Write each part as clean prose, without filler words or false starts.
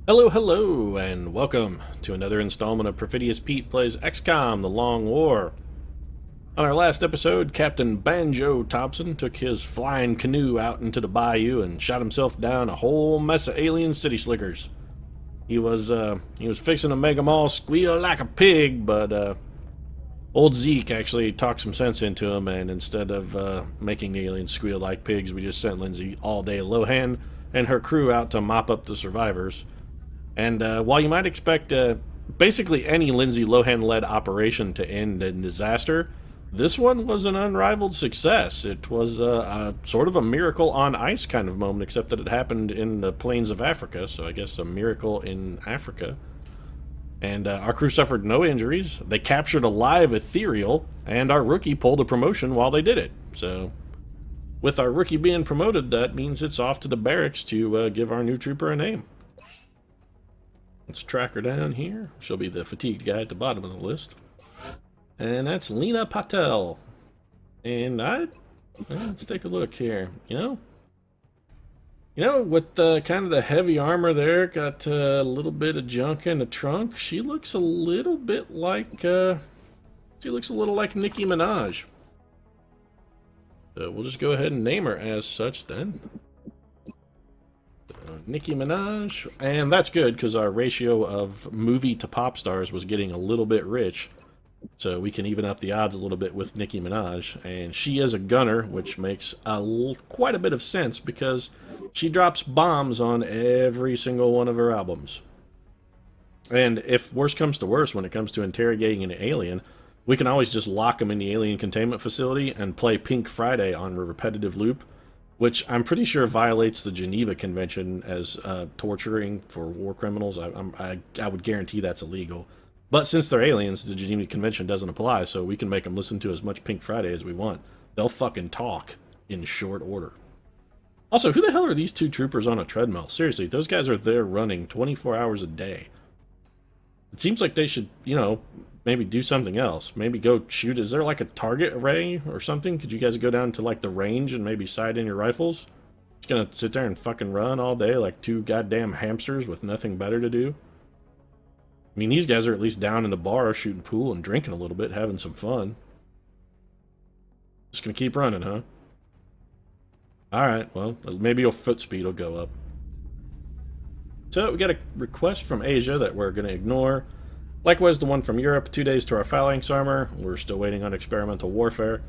Hello, hello, and welcome to another installment of Perfidious Pete Plays XCOM, The Long War. On our last episode, Captain Banjo Thompson took his flying canoe out into the bayou and shot himself down a whole mess of alien city slickers. He was fixing to make them all squeal like a pig, but old Zeke actually talked some sense into him, and instead of making the aliens squeal like pigs, we just sent Lindsay all day Lohan and her crew out to mop up the survivors. And while you might expect basically any Lindsay Lohan-led operation to end in disaster, this one was an unrivaled success. It was a sort of a miracle on ice kind of moment, except that it happened in the plains of Africa, so I guess a miracle in Africa. And our crew suffered no injuries. They captured a live ethereal, and our rookie pulled a promotion while they did it. So, with our rookie being promoted, that means it's off to the barracks to give our new trooper a name. Let's track her down here. She'll be the fatigued guy at the bottom of the list. And that's Lena Patel. And let's take a look here. You know, with kind of the heavy armor there, got a little bit of junk in the trunk. She looks a little bit like, Nicki Minaj. So we'll just go ahead and name her as such then. Nicki Minaj, and that's good because our ratio of movie to pop stars was getting a little bit rich, so we can even up the odds a little bit with Nicki Minaj. And she is a gunner, which makes quite a bit of sense because she drops bombs on every single one of her albums. And if worse comes to worse, when it comes to interrogating an alien, we can always just lock them in the alien containment facility and play Pink Friday on a repetitive loop, which I'm pretty sure violates the Geneva Convention as torturing for war criminals. I would guarantee that's illegal. But since they're aliens, the Geneva Convention doesn't apply, so we can make them listen to as much Pink Friday as we want. They'll fucking talk in short order. Also, who the hell are these two troopers on a treadmill? Seriously, those guys are there running 24 hours a day. It seems like they should, maybe do something else. Maybe go shoot. Is there like a target array or something? Could you guys go down to like the range and maybe sight in your rifles? Just gonna sit there and fucking run all day like two goddamn hamsters with nothing better to do? I mean, these guys are at least down in the bar shooting pool and drinking a little bit, having some fun. Just gonna keep running, huh? Alright, well, maybe your foot speed will go up. So, we got a request from Asia that we're gonna ignore. Likewise, the one from Europe, 2 days to our phalanx armor. We're still waiting on experimental warfare.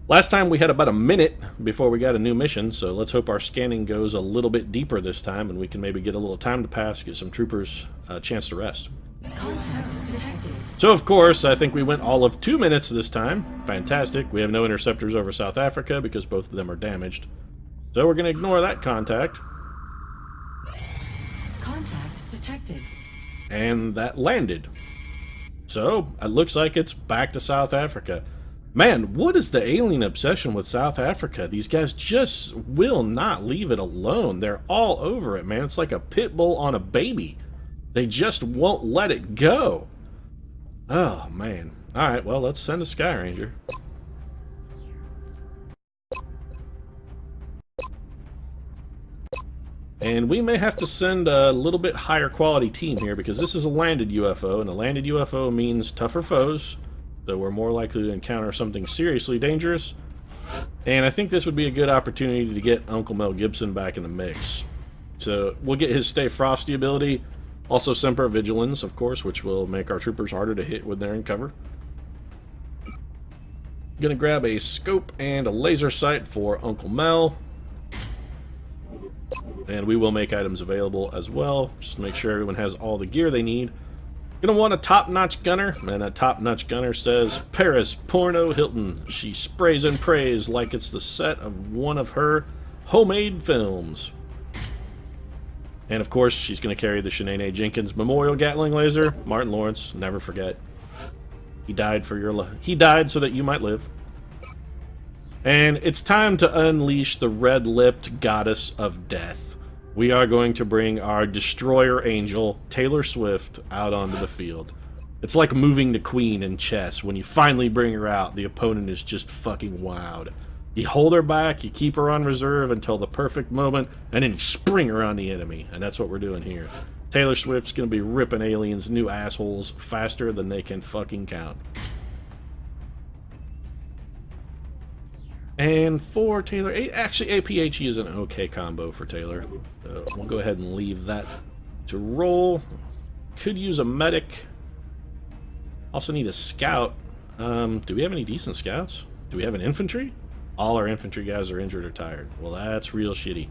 Last time we had about a minute before we got a new mission, so let's hope our scanning goes a little bit deeper this time and we can maybe get a little time to pass, get some troopers a chance to rest. Contact detected. So of course, I think we went all of 2 minutes this time. Fantastic. We have no interceptors over South Africa because both of them are damaged. So we're going to ignore that contact. Contact detected. And that landed. So, it looks like it's back to South Africa. Man, what is the alien obsession with South Africa? These guys just will not leave it alone. They're all over it, man. It's like a pit bull on a baby. They just won't let it go. Oh, man. Alright, well, let's send a Sky Ranger. And we may have to send a little bit higher quality team here because this is a landed UFO, and a landed UFO means tougher foes, so we're more likely to encounter something seriously dangerous. And I think this would be a good opportunity to get Uncle Mel Gibson back in the mix. So we'll get his Stay Frosty ability, also Semper Vigilance, of course, which will make our troopers harder to hit when they're in cover. Gonna grab a scope and a laser sight for Uncle Mel. And we will make items available as well, just to make sure everyone has all the gear they need. Gonna want a top-notch gunner, and a top-notch gunner says, Paris Porno Hilton. She sprays and prays like it's the set of one of her homemade films. And of course, she's gonna carry the Shanae Jenkins Memorial Gatling Laser. Martin Lawrence, never forget. He died for your he died so that you might live. And it's time to unleash the red-lipped goddess of death. We are going to bring our destroyer angel, Taylor Swift, out onto the field. It's like moving the queen in chess. When you finally bring her out, the opponent is just fucking wowed. You hold her back, you keep her on reserve until the perfect moment, and then you spring her on the enemy. And that's what we're doing here. Taylor Swift's gonna be ripping aliens new assholes faster than they can fucking count. And for Taylor, actually APHE is an okay combo for Taylor. We'll go ahead and leave that to roll. Could use a medic. Also need a scout. Do we have any decent scouts? Do we have an infantry? All our infantry guys are injured or tired. Well, that's real shitty.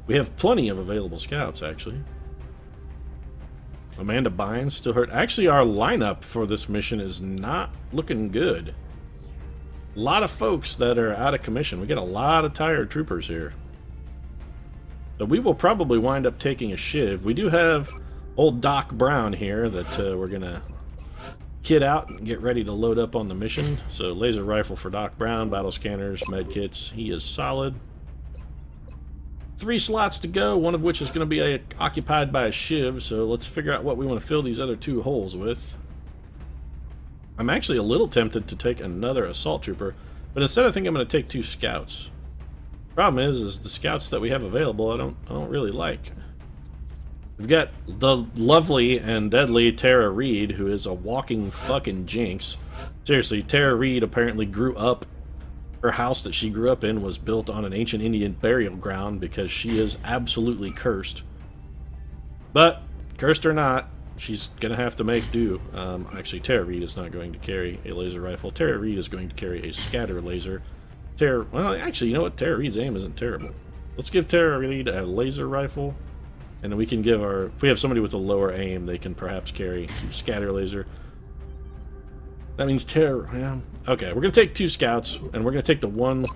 We have plenty of available scouts, actually. Amanda Bynes still hurt. Actually, our lineup for this mission is not looking good. A lot of folks that are out of commission. We get a lot of tired troopers here. So we will probably wind up taking a shiv. We do have old Doc Brown here that we're going to kit out and get ready to load up on the mission. So laser rifle for Doc Brown, battle scanners, med kits. He is solid. 3 slots to go, one of which is going to be occupied by a shiv, so let's figure out what we want to fill these other 2 holes with. I'm actually a little tempted to take another assault trooper, but instead I think I'm going to take 2 scouts. Problem is the scouts that we have available I don't really like. We've got the lovely and deadly Tara Reid, who is a walking fucking jinx. Seriously, Tara Reid apparently grew up. Her house that she grew up in was built on an ancient Indian burial ground because she is absolutely cursed. But, cursed or not, she's going to have to make do. Actually, Tara Reid is not going to carry a laser rifle. Tara Reid is going to carry a scatter laser. Well, actually, you know what? Tara Reid's aim isn't terrible. Let's give Tara Reid a laser rifle. And then we can give our... If we have somebody with a lower aim, they can perhaps carry scatter laser. That means Tara... Yeah. Okay, we're going to take 2 scouts, and we're going to take the one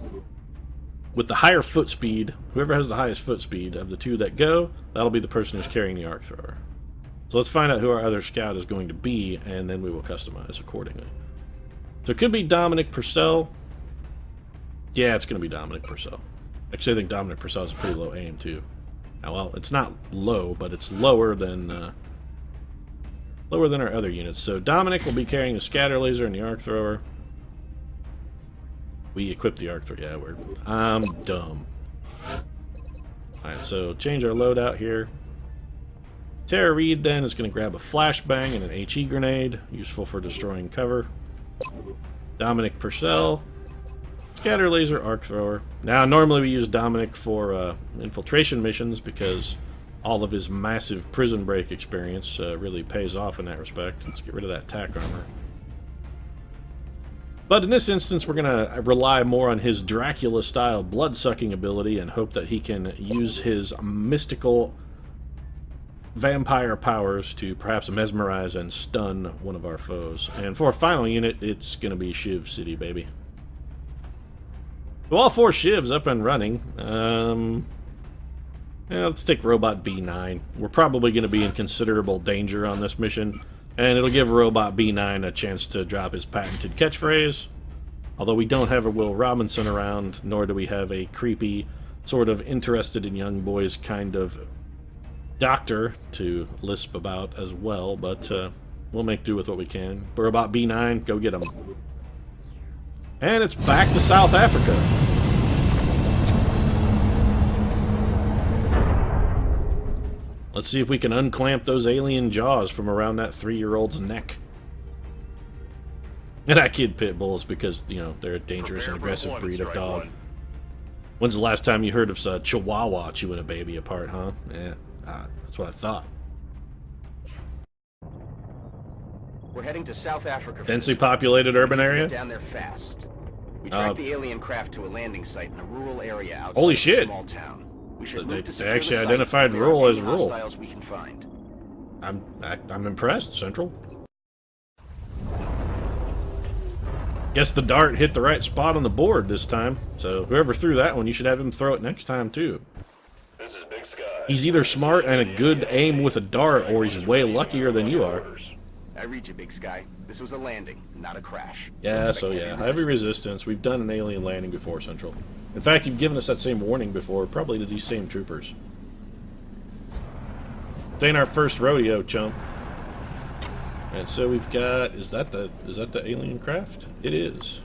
with the higher foot speed. Whoever has the highest foot speed of the 2 that go, that'll be the person who's carrying the arc thrower. So let's find out who our other scout is going to be, and then we will customize accordingly. So it could be Dominic Purcell. Yeah, it's going to be Dominic Purcell. Actually, I think Dominic Purcell has a pretty low aim, too. Now, well, it's not low, but it's lower than our other units. So Dominic will be carrying the scatter laser and the arc thrower. We equipped the arc thrower. Yeah, I'm dumb. Alright, so change our loadout here. Tara Reid then is going to grab a flashbang and an HE grenade, useful for destroying cover. Dominic Purcell, scatter laser, arc thrower. Now, normally we use Dominic for infiltration missions because all of his massive prison break experience really pays off in that respect. Let's get rid of that tack armor. But in this instance, we're going to rely more on his Dracula-style blood-sucking ability and hope that he can use his mystical vampire powers to perhaps mesmerize and stun one of our foes. And for our final unit, it's going to be Shiv City, baby. So all 4 Shivs up and running. Yeah, let's take Robot B9. We're probably going to be in considerable danger on this mission, and it'll give Robot B9 a chance to drop his patented catchphrase. Although we don't have a Will Robinson around, nor do we have a creepy, sort of interested in young boys kind of doctor to lisp about as well, but we'll make do with what we can. Robot B9, go get him. And it's back to South Africa. Let's see if we can unclamp those alien jaws from around that 3-year-old's neck. And I kid pit bulls because, you know, they're a dangerous and aggressive breed of dog. When's the last time you heard of Chihuahua chewing a baby apart, huh? Yeah, that's what I thought. We're heading to South Africa. Densely populated urban area? Down there fast. We tracked the alien craft to a landing site in a rural area outside holy shit. a small town. We should They move to secure actually the site identified and rural as any rural. hostiles we can find. I'm impressed, Central. Guess the dart hit the right spot on the board this time. So whoever threw that one, you should have him throw it next time too. This is Big Sky. He's either smart and a good aim with a dart, or he's way luckier than you are. I read you, Big Sky. This was a landing, not a crash. Yeah, expect so yeah, heavy resistance. We've done an alien landing before, Central. In fact, you've given us that same warning before, probably to these same troopers. This ain't our first rodeo, chump. And so we've got, is that the alien craft? It is.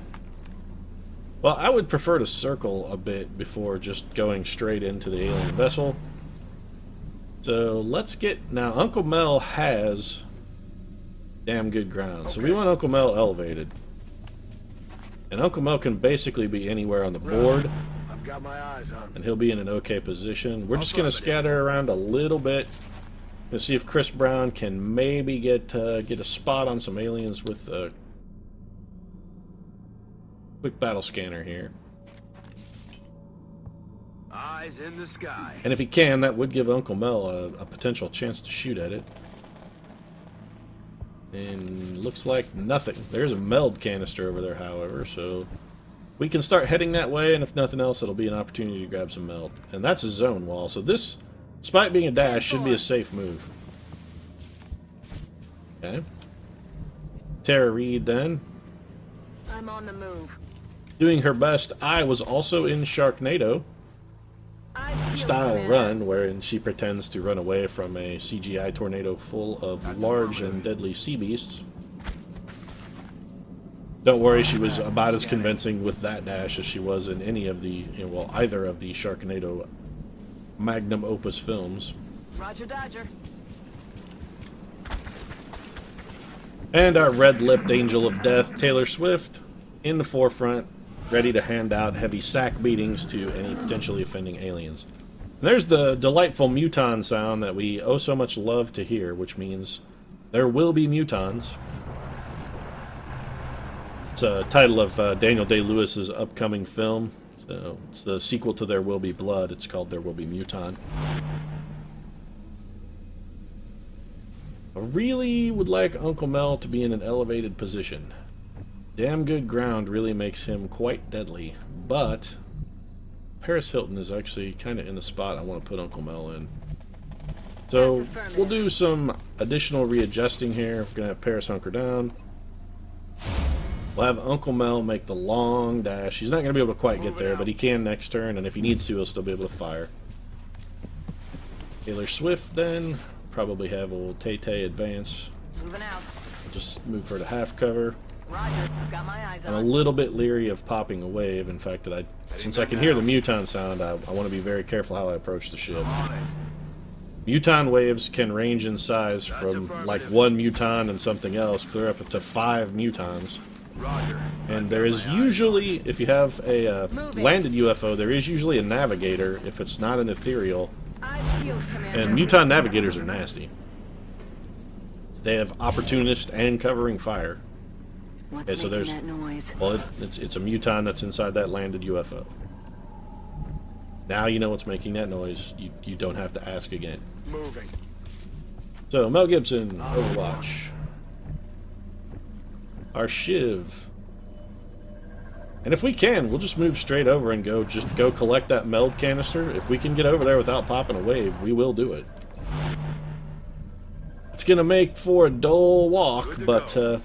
Well, I would prefer to circle a bit before just going straight into the alien vessel. So let's get... Now, Uncle Mel has damn good ground. So we want Uncle Mel elevated. And Uncle Mel can basically be anywhere on the board. I've got my eyes on. And he'll be in an okay position. We're just going to scatter around a little bit. And see if Chris Brown can maybe get a spot on some aliens with a quick battle scanner here. Eyes in the sky. And if he can, that would give Uncle Mel a potential chance to shoot at it. And looks like nothing. There's a meld canister over there, however, so we can start heading that way, and if nothing else, it'll be an opportunity to grab some meld. And that's a zone wall, so this, despite being a dash, should be a safe move. Okay. Tara Reid then. I'm on the move. Doing her best. I was also in Sharknado style run, wherein she pretends to run away from a CGI tornado full of large and deadly sea beasts. Don't worry, she was about as convincing with that dash as she was in any of the, well, either of the Sharknado magnum opus films. Roger, Dodger. And our red-lipped angel of death, Taylor Swift, in the forefront, ready to hand out heavy sack beatings to any potentially offending aliens. And there's the delightful muton sound that we oh so much love to hear, which means there will be mutons. It's a title of Daniel Day-Lewis's upcoming film. So it's the sequel to There Will Be Blood. It's called There Will Be Muton. I really would like Uncle Mel to be in an elevated position. Damn good ground really makes him quite deadly, but Paris Hilton is actually kind of in the spot I want to put Uncle Mel in. So we'll do some additional readjusting here. We're going to have Paris hunker down. We'll have Uncle Mel make the long dash. He's not going to be able to quite get there, but he can next turn, and if he needs to, he'll still be able to fire. Taylor Swift then. Probably have old Tay-Tay advance. Moving out. I'll just move her to half cover. Roger. Got my eyes I'm a on. little bit leery of popping a wave. In fact, since I can hear the muton sound, I want to be very careful how I approach the ship. Muton waves can range in size from like one muton and something else, clear up to 5 mutons. Roger. And there is usually, if you have a landed UFO, there is usually a navigator, if it's not an ethereal. Eyes peeled, Commander. And muton navigators are nasty. They have opportunist and covering fire. What's Okay, so making there's, that noise? well, it's a muton that's inside that landed UFO. Now you know what's making that noise. You don't have to ask again. Moving. So, Mel Gibson, Overwatch. Our Shiv. And if we can, we'll just move straight over and go collect that meld canister. If we can get over there without popping a wave, we will do it. It's gonna make for a dull walk, but if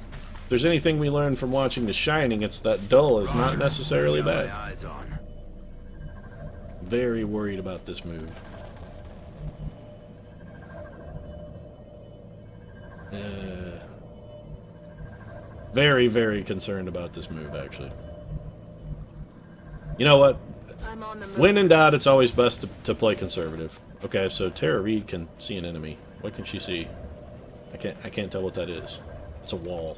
there's anything we learned from watching The Shining, it's that dull is not necessarily bad. Eyes on. Very worried about this move. Very, very concerned about this move, actually. You know what? I'm on the move. When in doubt, it's always best to play conservative. Okay, so Tara Reid can see an enemy. What can she see? I can't tell what that is. It's a wall.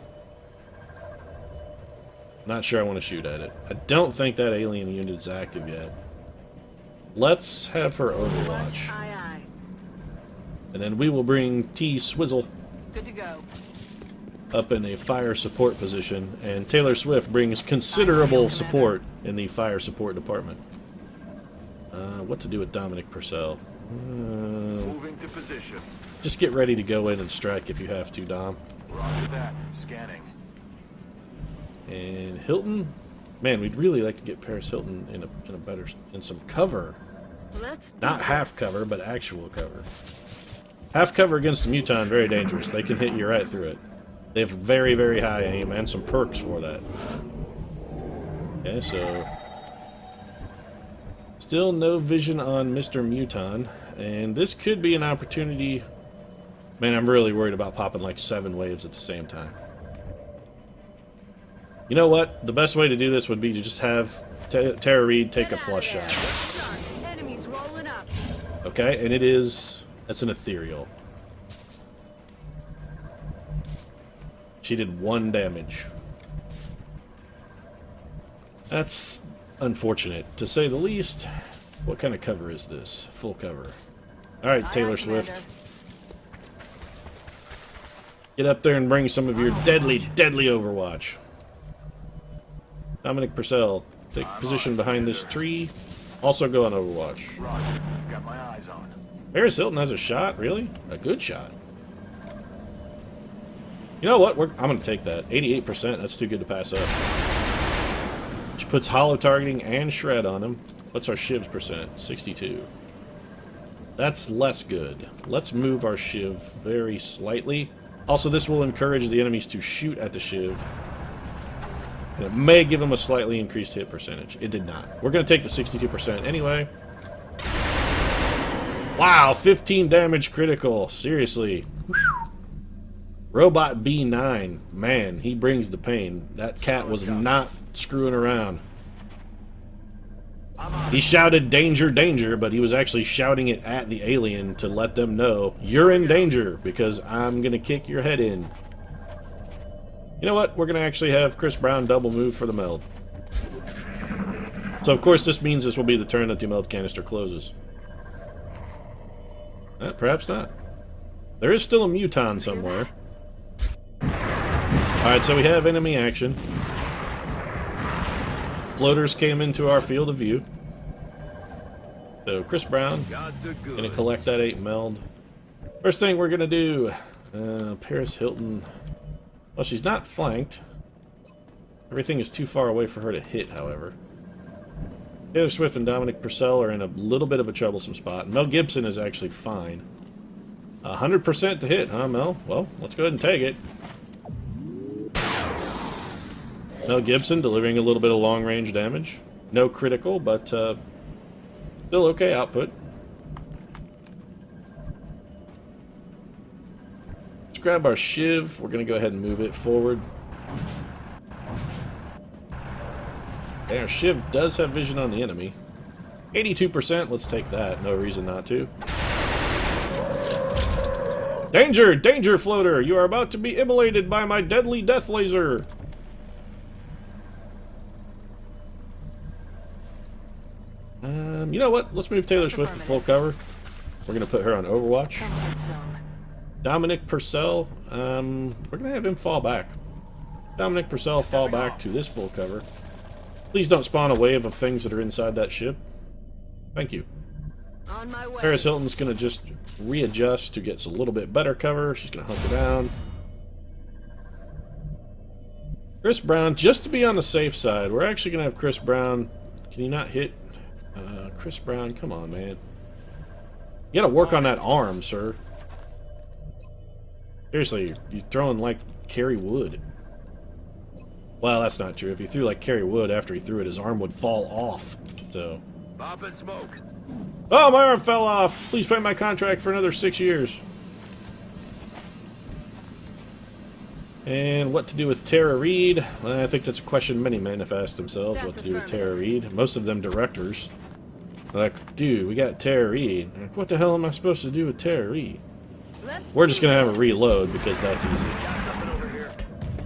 Not sure I want to shoot at it. I don't think that alien unit is active yet. Let's have her Overwatch. Aye, aye. And then we will bring T Swizzle Good to go. up in a fire support position, and Taylor Swift brings considerable support in the fire support department. What to do with Dominic Purcell? Moving to position. Just get ready to go in and strike if you have to, Dom. Roger that. Scanning. And Hilton, man, we'd really like to get Paris Hilton in some cover. Let's do Not this. half cover, but actual cover. Half cover against a muton, very dangerous. They can hit you right through it. They have very, very high aim and some perks for that. Okay, so still no vision on Mr. Muton, and this could be an opportunity. Man, I'm really worried about popping like 7 waves at the same time. You know what? The best way to do this would be to just have Tara Reid take a flush shot. Enemies rolling up. Okay, and it is That's an ethereal. She did 1 damage. That's unfortunate, to say the least. What kind of cover is this? Full cover. Alright, Taylor Swift. Get up there and bring some of your deadly Overwatch. Dominic Purcell, take position behind this tree. Also go on Overwatch. Roger. Got my eyes on. Paris Hilton has a shot? Really? A good shot. You know what? I'm going to take that. 88%. That's too good to pass up. She puts hollow targeting and shred on him. What's our shiv's percent? 62. That's less good. Let's move our shiv very slightly. Also, this will encourage the enemies to shoot at the shiv. And it may give them a slightly increased hit percentage. It did not. We're going to take the 62% anyway. Wow, 15 damage critical. Seriously. Robot B9. Man, he brings the pain. That cat was not screwing around. He shouted danger, danger, but he was actually shouting it at the alien to let them know, you're in danger, because I'm going to kick your head in. You know what? We're going to actually have Chris Brown double move for the meld. So, of course, this means this will be the turn that the meld canister closes. Perhaps not. There is still a muton somewhere. Alright, so we have enemy action. Floaters came into our field of view. So Chris Brown gonna collect that 8 meld. First thing we're gonna do, Paris Hilton. Well, she's not flanked. Everything is too far away for her to hit, however. Taylor Swift and Dominic Purcell are in a little bit of a troublesome spot. Mel Gibson is actually fine. 100% to hit, huh, Mel? Well, let's go ahead and take it. Mel Gibson delivering a little bit of long-range damage. No critical, but still okay output. Let's grab our shiv. We're going to go ahead and move it forward. And our shiv does have vision on the enemy. 82%, let's take that. No reason not to. Danger! Danger, floater! You are about to be immolated by my deadly death laser! You know what? Let's move Taylor Swift to full cover. We're going to put her on Overwatch. Dominic Purcell, we're going to have him fall back. Dominic Purcell fall back to this full cover. Please don't spawn a wave of things that are inside that ship. Thank you. On my way. Paris Hilton's going to just readjust to get a little bit better cover. She's going to hunker down. Chris Brown, just to be on the safe side, we're actually going to have Chris Brown. Can you not hit? Chris Brown, come on, man. You gotta work on that arm, sir. Seriously, you're throwing like Kerry Wood. Well, that's not true. If he threw like Kerry Wood after he threw it, his arm would fall off. So. Pop and smoke. Oh, my arm fell off. Please pay my contract for another 6 years. And what to do with Tara Reid? Well, I think that's a question many men have asked themselves. What to do with Tara Reid? Most of them directors. Like, dude, we got Tara Reid. Like, what the hell am I supposed to do with Tara Reid? We're just going to have a reload because that's easy.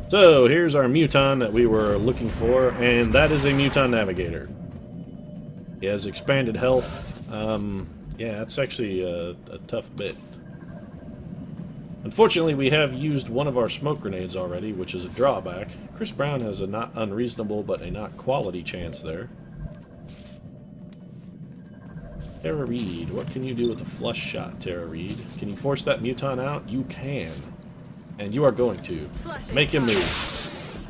So, here's our muton that we were looking for, and that is a muton navigator. He has expanded health. Yeah, it's actually a tough bit. Unfortunately, we have used one of our smoke grenades already, which is a drawback. Chris Brown has a not unreasonable, but a not quality chance there. Tara Reid, what can you do with a flush shot, Tara Reid? Can you force that muton out? You can. And you are going to. Make him move.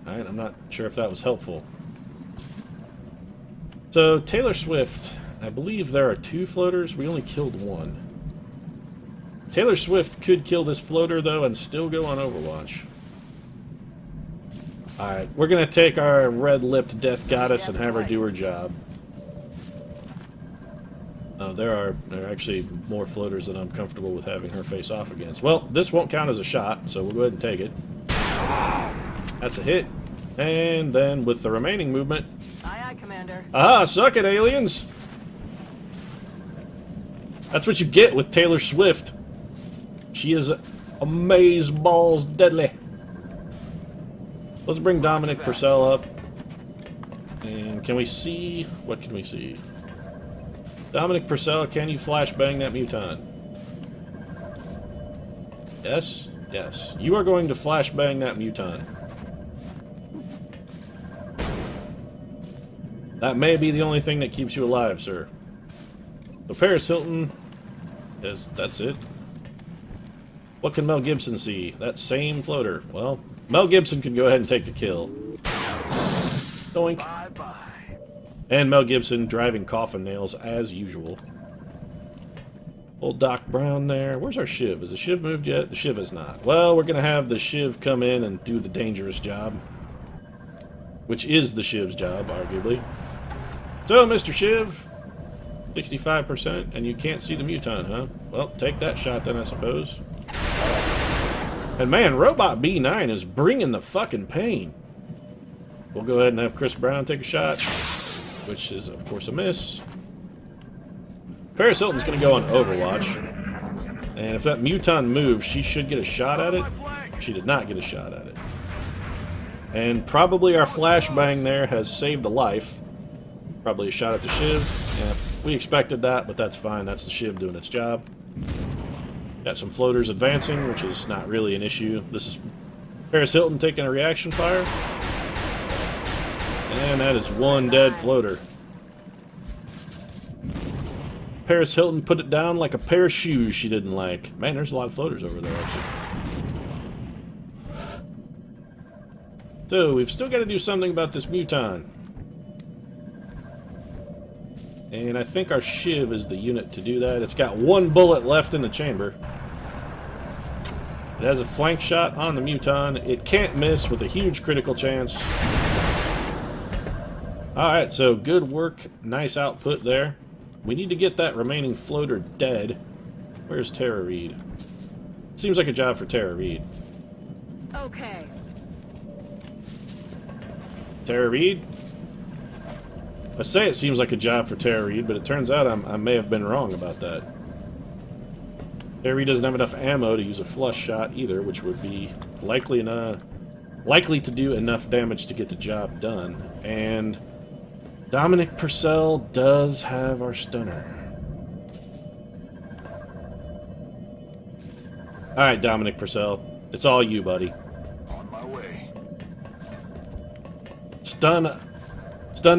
Alright, I'm not sure if that was helpful. So, Taylor Swift, I believe there are 2 floaters. We only killed 1. Taylor Swift could kill this floater, though, and still go on Overwatch. Alright, we're going to take our red-lipped death goddess and have her do her job. Oh, there are actually more floaters than I'm comfortable with having her face off against. Well, this won't count as a shot, so we'll go ahead and take it. That's a hit. And then with the remaining movement... Aye, aye, Commander. Aha! Suck it, aliens! That's what you get with Taylor Swift. She is amaze-balls deadly. Let's bring Dominic Purcell up. And can we see... What can we see? Dominic Purcell, can you flashbang that muton? Yes? Yes. You are going to flashbang that muton. That may be the only thing that keeps you alive, sir. So Paris Hilton... That's it. What can Mel Gibson see? That same floater. Well, Mel Gibson can go ahead and take the kill. Doink. Bye-bye. And Mel Gibson driving coffin nails as usual. Old Doc Brown there. Where's our Shiv? Has the Shiv moved yet? The Shiv has not. Well, we're going to have the Shiv come in and do the dangerous job. Which is the Shiv's job, arguably. So, Mr. Shiv, 65%, and you can't see the muton, huh? Well, take that shot then, I suppose. And man, Robot B9 is bringing the fucking pain. We'll go ahead and have Chris Brown take a shot, which is, of course, a miss. Paris Hilton's going to go on Overwatch. And if that muton moves, she should get a shot at it. She did not get a shot at it. And probably our flashbang there has saved a life. Probably a shot at the Shiv. Yeah, we expected that, but that's fine. That's the Shiv doing its job. Got some floaters advancing, which is not really an issue. This is Paris Hilton taking a reaction fire. And that is one dead floater. Paris Hilton put it down like a pair of shoes she didn't like. Man, there's a lot of floaters over there, actually. So, we've still got to do something about this muton. And I think our Shiv is the unit to do that. It's got one bullet left in the chamber. It has a flank shot on the muton. It can't miss with a huge critical chance. Alright, so good work. Nice output there. We need to get that remaining floater dead. Where's Tara Reid? Seems like a job for Tara Reid. Okay. Tara Reid? I say it seems like a job for Tara Reid, but it turns out I may have been wrong about that. Tara Reid doesn't have enough ammo to use a flush shot either, which would be likely to do enough damage to get the job done. And Dominic Purcell does have our stunner. Alright, Dominic Purcell. It's all you, buddy. On my way. Stun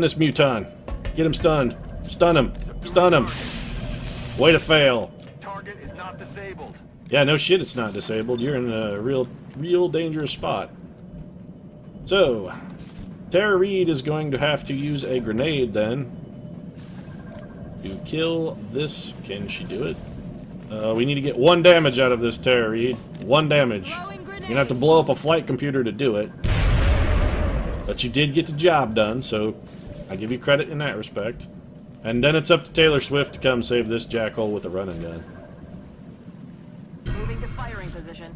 this muton. Get him stunned. Stun him. Stun him. Way to fail. Target is not disabled. Yeah, no shit it's not disabled. You're in a real dangerous spot. So, Tara Reid is going to have to use a grenade then to kill this. Can she do it? We need to get 1 damage out of this Tara Reid. 1 damage. You're going to have to blow up a flight computer to do it. But you did get the job done, so I give you credit in that respect. And then it's up to Taylor Swift to come save this jackhole with a running gun. Moving to firing position.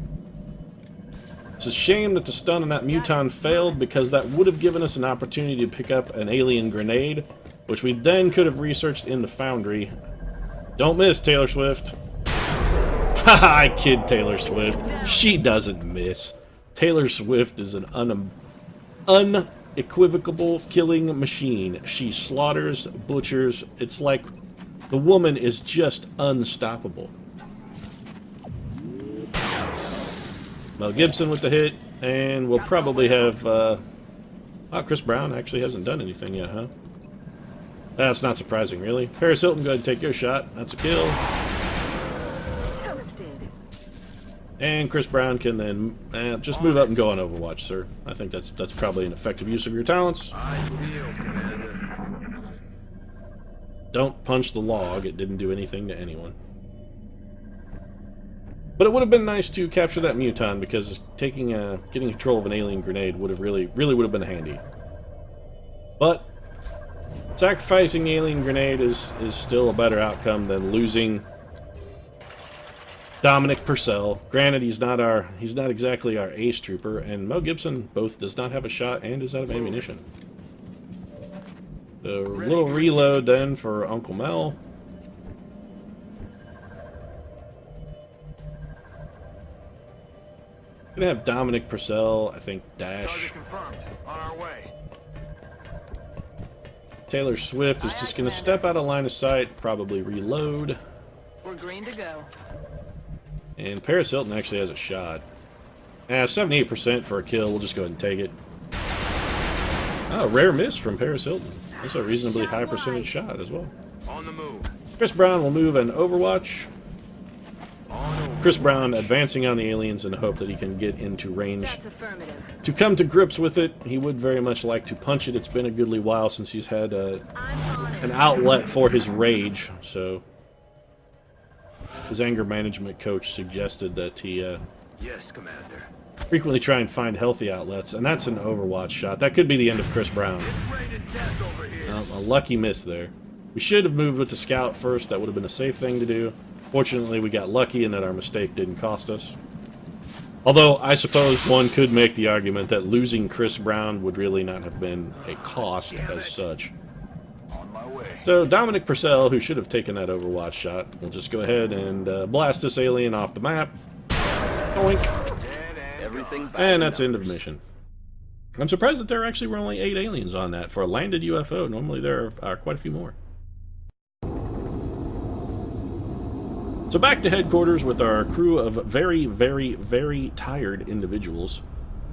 It's a shame that the stun on that muton failed, because that would have given us an opportunity to pick up an alien grenade, which we then could have researched in the foundry. Don't miss, Taylor Swift. Haha, I kid Taylor Swift. She doesn't miss. Taylor Swift is an unequivocal killing machine. She slaughters, butchers. It's like the woman is just unstoppable. Mel Gibson with the hit, and we'll probably have, oh, Chris Brown actually hasn't done anything yet, huh? That's not surprising, really. Paris Hilton, go ahead and take your shot. That's a kill. Toasted. And Chris Brown can then just move up and go on Overwatch, sir. I think that's probably an effective use of your talents. I feel, Commander. Don't punch the log. It didn't do anything to anyone. But it would have been nice to capture that muton, because getting control of an alien grenade would have really would have been handy. But sacrificing the alien grenade is still a better outcome than losing Dominic Purcell. Granted, he's not exactly our ace trooper, and Mel Gibson both does not have a shot and is out of ammunition. So, a little reload then for Uncle Mel. Gonna have Dominic Purcell, I think, Target dash. confirmed. On our way. Taylor Swift is just gonna step out of line of sight, probably reload. We're green to go. And Paris Hilton actually has a shot. 78% for a kill. We'll just go ahead and take it. Oh, rare miss from Paris Hilton. That's a reasonably high percentage shot as well. On the move. Chris Brown will move an Overwatch. Chris Brown advancing on the aliens in the hope that he can get into range. That's affirmative. To come to grips with it, he would very much like to punch it. It's been a goodly while since he's had I'm on it. an outlet for his rage, so his anger management coach suggested that he Yes, Commander. frequently try and find healthy outlets, and that's an Overwatch shot. That could be the end of Chris Brown. It's raining death over here. A lucky miss there. We should have moved with the scout first. That would have been a safe thing to do. Fortunately, we got lucky in that our mistake didn't cost us. Although, I suppose one could make the argument that losing Chris Brown would really not have been a cost as such. On my way. So, Dominic Purcell, who should have taken that Overwatch shot, will just go ahead and blast this alien off the map. Oink. Everything back And in that's end of numbers. mission. I'm surprised that there actually were only 8 aliens on that for a landed UFO. Normally there are quite a few more. So back to headquarters with our crew of very, very, very tired individuals.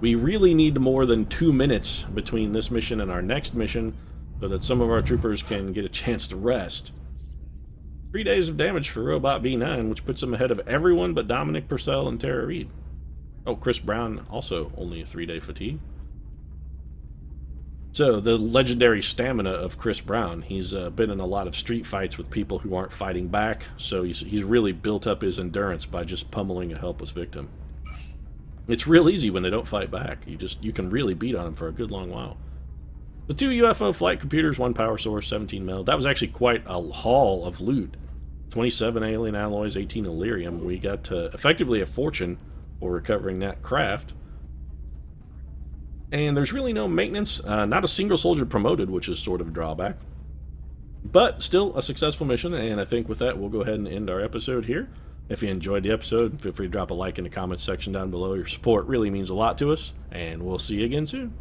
We really need more than 2 minutes between this mission and our next mission so that some of our troopers can get a chance to rest. 3 days of damage for Robot B9, which puts him ahead of everyone but Dominic Purcell and Tara Reid. Oh, Chris Brown also only a 3-day fatigue. So, the legendary stamina of Chris Brown. He's been in a lot of street fights with people who aren't fighting back, so he's really built up his endurance by just pummeling a helpless victim. It's real easy when they don't fight back. You can really beat on them for a good long while. The 2 UFO flight computers, 1 power source, 17 mil. That was actually quite a haul of loot. 27 alien alloys, 18 Illyrium. We got effectively a fortune for recovering that craft. And there's really no maintenance. Not a single soldier promoted, which is sort of a drawback. But still a successful mission, and I think with that we'll go ahead and end our episode here. If you enjoyed the episode, feel free to drop a like in the comments section down below. Your support really means a lot to us, and we'll see you again soon.